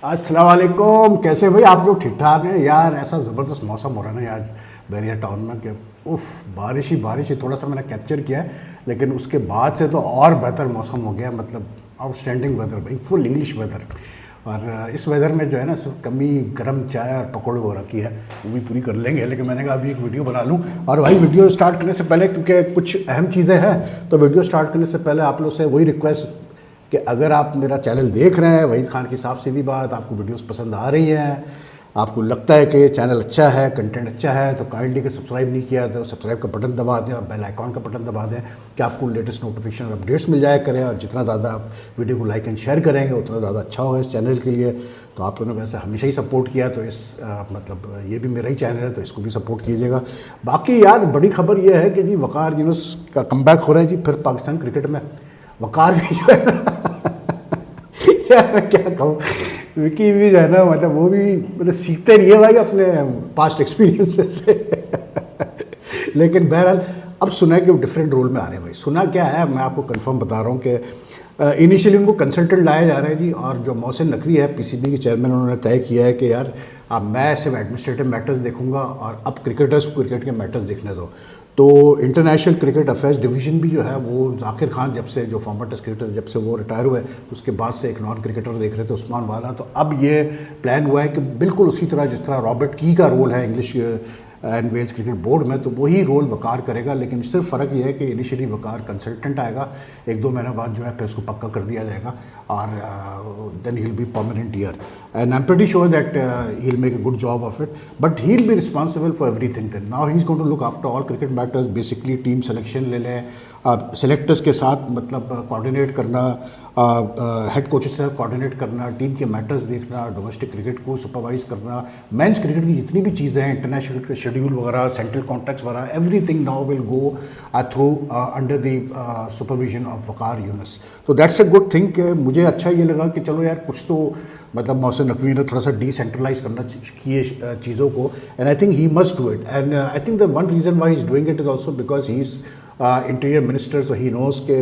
अस्सलाम वालेकुम। कैसे भाई आप लोग? ठीक ठाक हैं यार। ऐसा ज़बरदस्त मौसम हो रहा है ना आज बैरिया टाउन में कि उफ, बारिश ही थोड़ा सा मैंने कैप्चर किया है, लेकिन उसके बाद से तो और बेहतर मौसम हो गया। मतलब आउटस्टैंडिंग वेदर भाई, फुल इंग्लिश वेदर। और इस वेदर में जो है ना सिर्फ कमी गर्म चाय और पकौड़े हो रखी है, वो भी पूरी कर लेंगे। लेकिन मैंने कहा अभी एक वीडियो बना लूँ। और भाई वीडियो स्टार्ट करने से पहले, क्योंकि कुछ अहम चीज़ें हैं, तो वीडियो स्टार्ट करने से पहले आप लोग से वही रिक्वेस्ट कि अगर आप मेरा चैनल देख रहे हैं, वहीद खान की साफ सीधी बात, आपको वीडियोस पसंद आ रही हैं, आपको लगता है कि चैनल अच्छा है, कंटेंट अच्छा है, तो काइंडली के सब्सक्राइब नहीं किया तो सब्सक्राइब का बटन दबा दें और बेल आइकॉन का बटन दबा दें कि आपको लेटेस्ट नोटिफिकेशन और अपडेट्स मिल जाया करें। और जितना ज़्यादा आप वीडियो को लाइक एंड शेयर करेंगे उतना ज़्यादा अच्छा होगा इस चैनल के लिए। तो आप लोगों ने वैसे हमेशा ही सपोर्ट किया, तो मतलब ये भी मेरा ही चैनल है, तो इसको भी सपोर्ट कीजिएगा। बाकी यार बड़ी खबर ये है कि जी वकार यूनुस का कमबैक हो रहा है जी फिर पाकिस्तान क्रिकेट में। वकार भी जो है ना यार मैं क्या कहूँ, विकी भी जो है ना, मतलब वो भी मतलब सीखते नहीं है भाई अपने पास्ट एक्सपीरियंसेस से लेकिन बहरहाल अब सुना है कि वो डिफरेंट रोल में आ रहे हैं। भाई सुना क्या है, मैं आपको कंफर्म बता रहा हूँ कि इनिशियली उनको कंसल्टेंट लाया जा रहा है जी। और जो मोहसिन नकवी है पीसीबी के चेयरमैन, उन्होंने तय किया है कि यार अब मैं सिर्फ एडमिनिस्ट्रेटिव मैटर्स देखूंगा और अब क्रिकेटर्स को क्रिकेट के मैटर्स देखने दो। तो इंटरनेशनल क्रिकेट अफेयर्स डिवीज़न भी जो है वो जाकिर खान, जब से जो फॉर्मर टेस्ट क्रिकेटर जब से वो रिटायर हुए, तो उसके बाद से एक नॉन क्रिकेटर देख रहे थे, उस्मान वाला। तो अब ये प्लान हुआ है कि बिल्कुल उसी तरह जिस तरह रॉबर्ट की का रोल है English and Wales cricket board में, तो वही रोल वकार करेगा। लेकिन सिर्फ फ़र्क ये है कि इनिशियली वकार कंसल्टेंट आएगा, एक दो महीने बाद जो है फिर उसको पक्का कर दिया जाएगा और then he will be permanent year. And I am pretty sure that he will make a good job of it, but he will be responsible for everything. Then now he is going to look after all cricket matters, basically team selection ले लें, selectors के साथ मतलब coordinate करना, head coaches से coordinate करना, team के matters देखना, डोमेस्टिक क्रिकेट को सुपरवाइज करना, मेंस क्रिकेट की जितनी भी चीज़ें हैं, इंटरनेशनल क्रिकेट के शेड्यूल वगैरह, सेंट्रल कॉन्ट्रैक्ट्स वगैरह, everything now will go through under the supervision of Waqar Younis. तो दैट्स अ गुड थिंग। मुझे अच्छा ये लगा कि चलो यार कुछ तो मतलब मोहसिन नकवी ने थोड़ा सा डिसेंट्रलाइज करना किए चीज़ों को, and I think he must do it. And I think the one reason why he is doing it is also because he is interior minister, so he knows के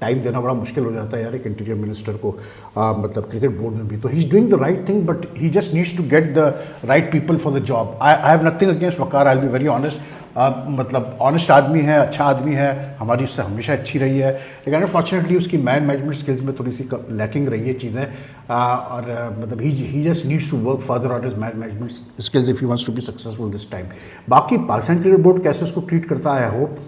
टाइम देना बड़ा मुश्किल हो जाता है यार एक इंटीरियर मिनिस्टर को, मतलब क्रिकेट बोर्ड में भी। तो he is doing the right thing, but he just needs to get the right people for the job. I have nothing against Waqar, I will be very honest. मतलब honest आदमी है, अच्छा आदमी है, हमारी उससे हमेशा अच्छी रही है, लेकिन अनफॉर्चुनेटली उसकी मैनेजमेंट स्किल्स में थोड़ी सी लैकिंग रही है चीज़ें। और मतलब he just needs to work further on his management skills if he wants to be successful this time. बाकी पाकिस्तान क्रिकेट बोर्ड कैसे उसको ट्रीट करता है, I hope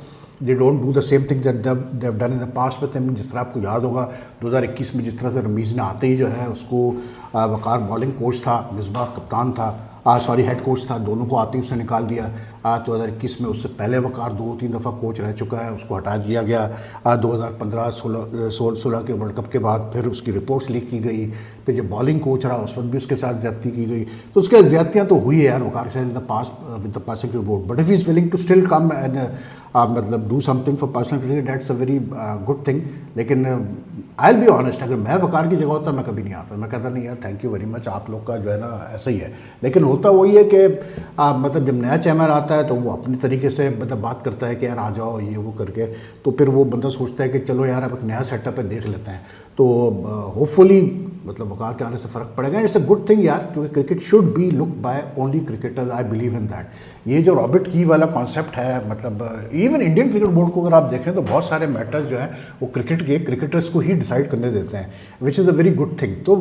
they don't do the same thing that they have done in the past with him. जिस तरह आपको याद होगा 2021 में जिस तरह से रमीज़ ने आते ही जो है उसको, वकार बॉलिंग कोच था, मिसबाह कप्तान था, सॉरी हेड कोच था, दोनों को आते ही उसने निकाल दिया। 2021 में उससे पहले वकार 2-3 दफ़ा कोच रह चुका है, उसको हटा दिया गया। 2015-16 के वर्ल्ड कप के बाद फिर उसकी रिपोर्ट्स लीक की गई, फिर जब बॉलिंग कोच रहा उस वक्त भी उसके साथ ज़्यादती की गई। तो उसके ज़्यादतियाँ तो हुई है यार वकार के साथ in the past with the Pakistan cricket board, but if he is willing to still come and मतलब do something for Pakistan cricket, that's a very good thing. लेकिन आई विल बी ऑनेस्ट, अगर मैं वकार की जगह होता मैं कभी नहीं आता, मैं कहता नहीं यार थैंक यू वेरी मच, आप लोग का जो है ना ऐसा ही है। लेकिन होता वही है कि मतलब जब नया चेयरमैन आता है तो वो अपनी तरीके से मतलब बात करता है कि यार आ जाओ ये वो करके, तो फिर वो बंदा सोचता है कि चलो यार अब एक नया सेटअप है देख लेते हैं। तो होपफुली मतलब वकार के आने से फ़र्क पड़ेगा। इट्स अ गुड थिंग यार, क्योंकि cricket should be look by only cricketers, I believe in that. ये जो रॉबर्ट की वाला कॉन्सेप्ट है, मतलब इवन इंडियन क्रिकेट बोर्ड को अगर आप देखें तो बहुत सारे मैटर्स जो हैं वो क्रिकेट के क्रिकेटर्स को ही डिसाइड करने देते हैं, which is a very good thing. तो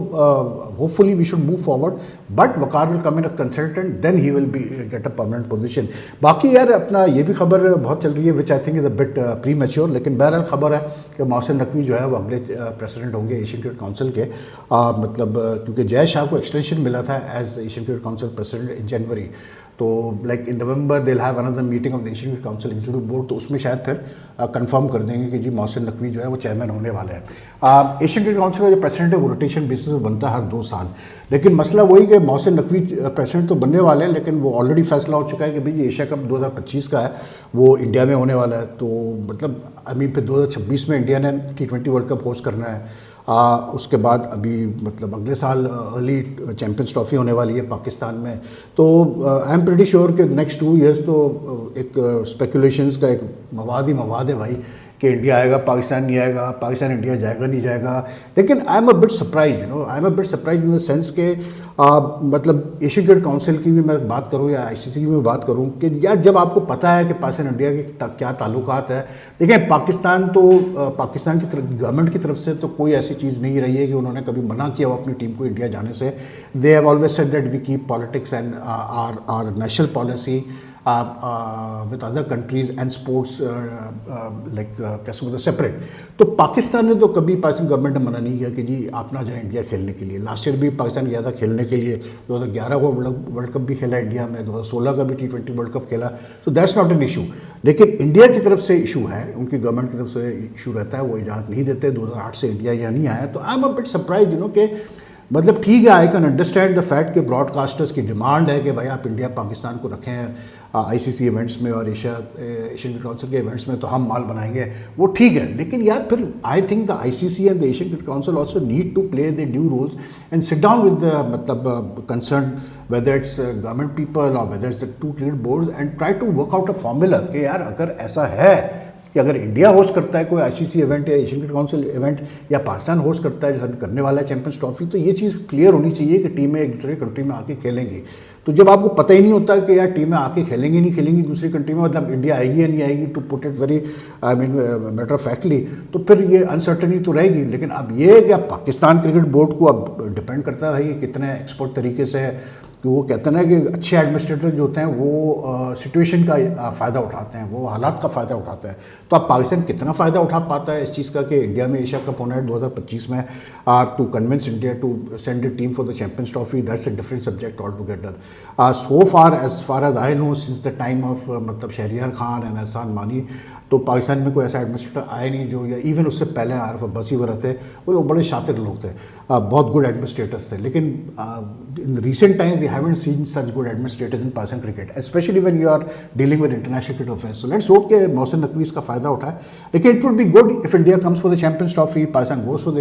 hopefully we should move forward, but Waqar will come in a consultant, then he will be get a permanent position. बाकी यार अपना ये भी खबर बहुत चल रही है which I think is a bit premature, लेकिन बहरहाल खबर है कि मोहसिन नकवी जो है वो अगले प्रेसिडेंट होंगे एशियन क्रिकेट काउंसिल के। मतलब क्योंकि जय शाह को एक्सटेंशन मिला था as Asian cricket council president in January, तो like in November they will have another meeting of the Asian cricket council executive board, तो उसमें शायद फिर कंफर्म कर देंगे कि जी मोहसिन नकवी जो है वो चेयरमैन होने वाले हैं। एशियन क्रिकेट काउंसिल का जो प्रेसिडेंट है वो रोटेशन बेसिस पे बनता है हर 2 साल, लेकिन मसला वही कि मोहसिन नकवी प्रेसिडेंट तो बनने वाले हैं, लेकिन वो ऑलरेडी फैसला हो चुका है कि भाई एशिया कप 2025 का है वो इंडिया में होने वाला है। तो मतलब आई मीन फिर 2026 में इंडिया ने T20 वर्ल्ड कप होस्ट करना है। उसके बाद अभी मतलब अगले साल अर्ली चैम्पियंस ट्रॉफी होने वाली है पाकिस्तान में। तो आई एम प्रीटी श्योर कि नेक्स्ट 2 ईयर्स तो एक स्पेकुलेशंस का एक मवाद ही मवाद है भाई कि इंडिया आएगा पाकिस्तान नहीं आएगा, पाकिस्तान इंडिया जाएगा नहीं जाएगा। लेकिन I am a bit surprise, I am a bit surprise in the sense के मतलब एशियन क्रिकेट काउंसिल की भी मैं बात करूं या आईसीसी की भी बात करूं कि यार जब आपको पता है कि पाकिस्तान इंडिया के क्या ताल्लुकात है। देखिए पाकिस्तान तो पाकिस्तान की गवर्नमेंट की तरफ से तो कोई ऐसी चीज़ नहीं रही है कि उन्होंने कभी मना किया हो अपनी टीम को इंडिया जाने से। They have always said that we keep politics and our national policy with other countries and sports like कैसे बोलते सेपरेट। तो पाकिस्तान ने तो कभी पाकिस्तान गवर्नमेंट ने मना नहीं किया कि जी आप ना जाएं इंडिया खेलने के लिए। लास्ट ईयर भी पाकिस्तान गया था खेलने के लिए, 2011 को वर्ल्ड कप भी खेला इंडिया में, 2016 का भी T20 वर्ल्ड कप खेला। So that's not an issue. लेकिन इंडिया की तरफ से इशू है, उनकी गवर्नमेंट की तरफ से इशू रहता है, वो इजाज़त नहीं देते। 2008 से इंडिया यहाँ नहीं आया। तो I am a bit surprise कि मतलब ठीक है, I can understand the fact कि ब्रॉडकास्टर्स की डिमांड है कि भाई आप इंडिया पाकिस्तान को रखें आईसीसी इवेंट्स में और एशियन काउंसिल के इवेंट्स में, तो हम माल बनाएंगे, वो ठीक है। लेकिन यार फिर I think the ICC and the Asian cricket council also need to play the due roles and sit down with the मतलब concern whether it's government people or whether it's the two cricket boards and try to work out a formula कि यार अगर ऐसा है कि अगर India host करता है कोई आईसीसी इवेंट या एशियन क्रिकेट काउंसिल इवेंट या पाकिस्तान होस्ट करता है जैसा करने वाला है चैंपियंस ट्रॉफी, तो ये चीज़ क्लियर होनी चाहिए कि टीमें एक दूसरे कंट्री में आके खेलेंगी। तो जब आपको पता ही नहीं होता कि यार टीमें आके खेलेंगी नहीं खेलेंगी दूसरी कंट्री में, मतलब इंडिया आएगी या नहीं आएगी, to put it very I mean matter of factly, तो फिर ये अनसर्टनिटी तो रहेगी। लेकिन अब ये है कि अब पाकिस्तान क्रिकेट बोर्ड को अब डिपेंड करता है कि कितने एक्सपर्ट तरीके से, कि वो कहते हैं ना कि अच्छे एडमिनिस्ट्रेटर जो होते हैं वो सिचुएशन का फ़ायदा उठाते हैं, वो हालात का फ़ायदा उठाते हैं। तो अब पाकिस्तान कितना फ़ायदा उठा पाता है इस चीज़ का कि इंडिया में एशिया कप होना है 2025 में, to convince India to send a team for the champions trophy, that's a different subject all together. So far as I know since the time of मतलब शहरियार खान एंड एहसान मानी, तो पाकिस्तान में कोई ऐसा एडमिनिस्ट्रेटर आया नहीं जो, या इवन उससे पहले आरफ अब्बासी वगैरह थे, वो लोग बड़े शातिर लोग थे, बहुत गुड एडमिनिस्ट्रेटर्स थे। लेकिन in recent times we haven't seen such good administrators in Pakistan cricket, specially when you are dealing with international cricket affairs. So let's hope के मोहसिन नकवी इसका फ़ायदा उठाए। लेकिन it would be good if India comes for the champions trophy, Pakistan goes for the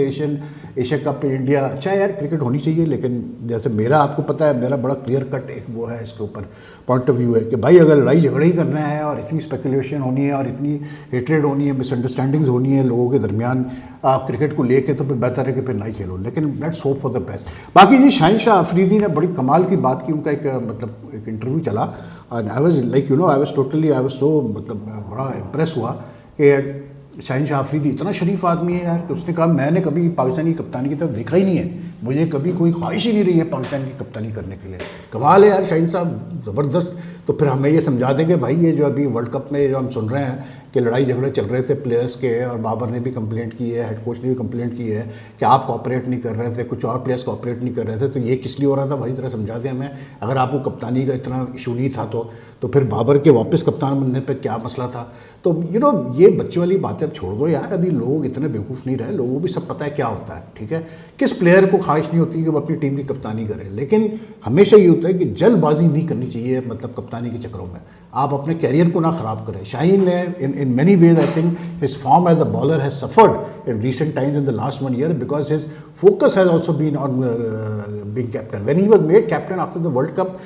Asia cup in India. अच्छा यार cricket होनी चाहिए, लेकिन जैसे मेरा आपको पता है मेरा बड़ा क्लियर कट एक वो है इसके ऊपर पॉइंट ऑफ व्यू है कि भाई अगर लड़ाई झगड़े ही करना है और इतनी स्पेकुलेशन होनी है और इतनी हेट्रेड होनी है, मिसअंडरस्टैंडिंग्स होनी है लोगों के दरमियान क्रिकेट को लेके, तो फिर बेहतर है कि फिर ना ही खेलो। लेकिन let's hope for the best. बाकी जी शाहीन शाह अफरीदी ने बड़ी कमाल की बात की, उनका एक मतलब एक इंटरव्यू चला और I was like I was totally I was so मतलब बड़ा इम्प्रेस हुआ कि शाहीन शाह अफरीदी इतना शरीफ आदमी है यार कि उसने कहा मैंने कभी पाकिस्तानी कप्तानी की तरफ देखा ही नहीं है, मुझे कभी कोई ख्वाहिश ही नहीं रही है पाकिस्तान की कप्तानी करने के लिए। कमाल है यार शाहीन साहब, ज़बरदस्त। तो फिर हमें ये समझा देंगे भाई ये जो अभी वर्ल्ड कप में जो हम सुन रहे हैं कि लड़ाई झगड़े चल रहे थे प्लेयर्स के, और बाबर ने भी कंप्लेंट की है, हेड कोच ने भी कंप्लेंट की है कि आप कोऑपरेट नहीं कर रहे थे, कुछ और प्लेयर्स कोऑपरेट नहीं कर रहे थे, तो ये किस लिए हो रहा था भाई ज़रा समझा दें हमें। अगर आपको कप्तानी का इतना इशू नहीं था तो फिर बाबर के वापस कप्तान बनने पर क्या मसला था। तो ये बच्चों वाली बातें अब छोड़ दो यार, अभी लोग इतने बेवकूफ़ नहीं रहे, लोगों को भी सब पता है क्या होता है, ठीक है। किस प्लेयर को ख्वाहिश नहीं होती कि वो अपनी टीम की कप्तानी करे, लेकिन हमेशा ये होता है कि जल्दबाजी नहीं करनी चाहिए मतलब कप्तानी के चक्करों में, आप अपने कैरियर को ना ख़राब करें। शाहीन ने in many ways I think his form as a bowler has suffered in recent times in the last 1 year because his focus has also been on being captain when he was made captain after the world cup.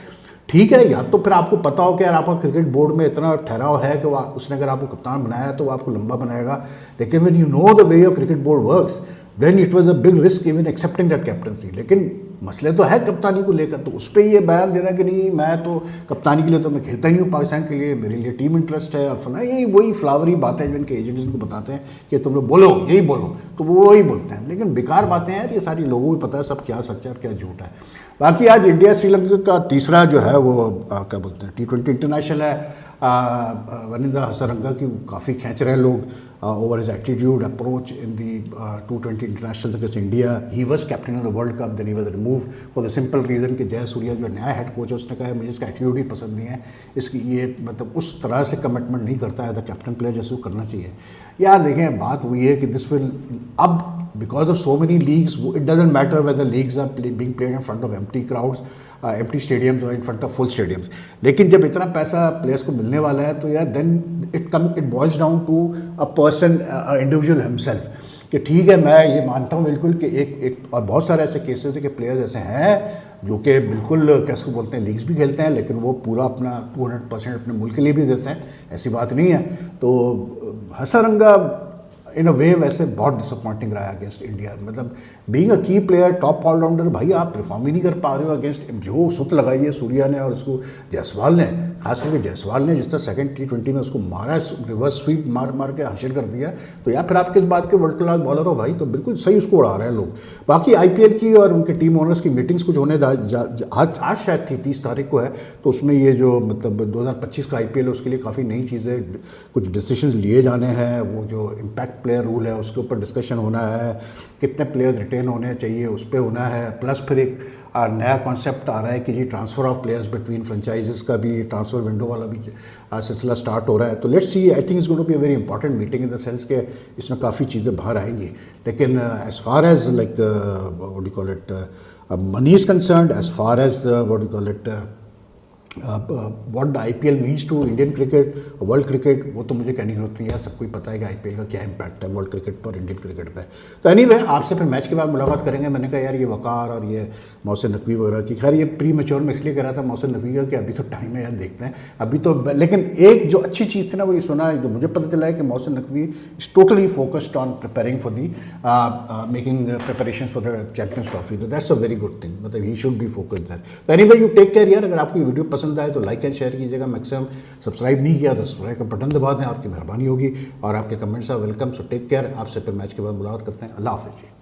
ठीक है, या तो फिर आपको पता हो कि यार आपका क्रिकेट बोर्ड में इतना ठहराव है कि उसने अगर आपको कप्तान बनाया है तो वो आपको लंबा बनाएगा, लेकिन when you know the way your cricket board works then it was a big risk even accepting that captaincy. लेकिन मसले तो है कप्तानी को लेकर, तो उस पर ये बयान देना कि नहीं मैं तो कप्तानी के लिए तो मैं खेलता ही हूँ पाकिस्तान के लिए, मेरे लिए टीम इंटरेस्ट है और फना, यही वही फ्लावरी बातें जिनके एजेंट्स इनको बताते हैं कि तुम लोग बोलो यही बोलो, तो वो वही बोलते हैं। लेकिन बेकार बातें हैं ये सारी, लोगों को पता है सब क्या सच है और क्या झूठ है। बाकी आज इंडिया श्रीलंका का तीसरा जो है वो क्या बोलते हैं T20 इंटरनेशनल है। वनिंदा हसरंगा की काफ़ी खींच रहे हैं लोग over his attitude approach in the T20 international against India. He was captain of the world cup, then he was remove for the simple reason कि जयसूर्या जो नया हेड कोच है उसने कहा मुझे इसका एटीट्यूड ही पसंद नहीं है, इसकी ये मतलब उस तरह से कमिटमेंट नहीं करता है द कैप्टन प्लेयर जैसे वो करना चाहिए। यार देखें बात हुई है कि दिस विल अब because of so many leagues, it doesn't matter whether leagues are being played in front of empty crowds, empty stadiums or in front of full stadiums. लेकिन जब इतना पैसा प्लेयर्स को मिलने वाला है तो यार then it boils down to a person, individual himself. कि ठीक है, मैं ये मानता हूँ बिल्कुल कि एक और बहुत सारे ऐसे केसेस है कि प्लेयर्स ऐसे हैं जो कि बिल्कुल कैसे बोलते हैं, लीग्स भी खेलते हैं लेकिन वो पूरा अपना 200% अपने मुल्क के लिए भी देते हैं, ऐसी बात नहीं है। तो हसरंगा इन अ वे वैसे बहुत डिसअपॉइंटिंग रहा है अगेंस्ट इंडिया। मतलब बीइंग अ की प्लेयर, टॉप ऑलराउंडर, भाई आप परफॉर्म ही नहीं कर पा रहे हो अगेंस्ट, जो सुत लगाई है सूर्या ने और उसको जायसवाल ने, खास करके जायसवाल ने जिस तरह सेकंड T20 में उसको मारा है, रिवर्स स्वीप मार मार के हासिल कर दिया, तो या फिर आप किस बात के वर्ल्ड क्लास बॉलर हो भाई, तो बिल्कुल सही उसको उड़ा रहे हैं लोग। बाकी IPL की और उनके टीम ओनर्स की मीटिंग्स कुछ होने आज शायद थी 30 तारीख को है, तो उसमें ये जो मतलब 2025 का IPL है उसके लिए काफ़ी नई चीज़ें, कुछ डिसीजंस लिए जाने हैं। वो जो इम्पैक्ट प्लेयर रूल है उसके ऊपर डिस्कशन होना है, कितने प्लेयर्स रिटेन होने चाहिए उस पर होना है, प्लस फिर एक नया कॉन्सेप्ट आ रहा है कि जी transfer of players between franchises का भी, ट्रांसफ़र विंडो वाला भी सिलसिला स्टार्ट हो रहा है। तो let's see, I think it's going to be a very important meeting in the sense के इसमें काफ़ी चीज़ें बाहर आएंगी। लेकिन as far as like what do call it money is concerned, as far as what do call it what the IPL means to Indian cricket, world cricket, वो तो मुझे कहने की जरूरत नहीं है, सबको ही पता है कि IPL का क्या इम्पैक्ट है वर्ल्ड क्रिकेट पर, इंडियन क्रिकेट पे। तो एनीवे आपसे फिर मैच के बाद मुलाकात करेंगे। मैंने कहा यार ये वकार और ये मोहसिन नकवी वगैरह की, खैर ये प्री मैच्योर में इसलिए कह रहा था मोहसिन नकवी का कि अभी तो टाइम है यार, देखते हैं अभी तो। लेकिन एक जो अच्छी चीज़ थी ना वो ये सुना है, जो मुझे पता चला है कि Mohsin Naqvi is totally focused on preparing for the making preparation for the champions trophy. तो that's a very good thing, मतलब he should be focused that. तो एनीवे यू टेक केयर यार। अगर आपको ये वीडियो पसंद आए तो लाइक एंड शेयर कीजिएगा, मैक्सिमम सब्सक्राइब नहीं किया तो सब्सक्राइब का बटन दबा दें, आपकी मेहरबानी होगी, और आपके comments are welcome. So take care, आपसे फिर मैच के बाद मुलाकात करते हैं। अल्लाह हाफिज़।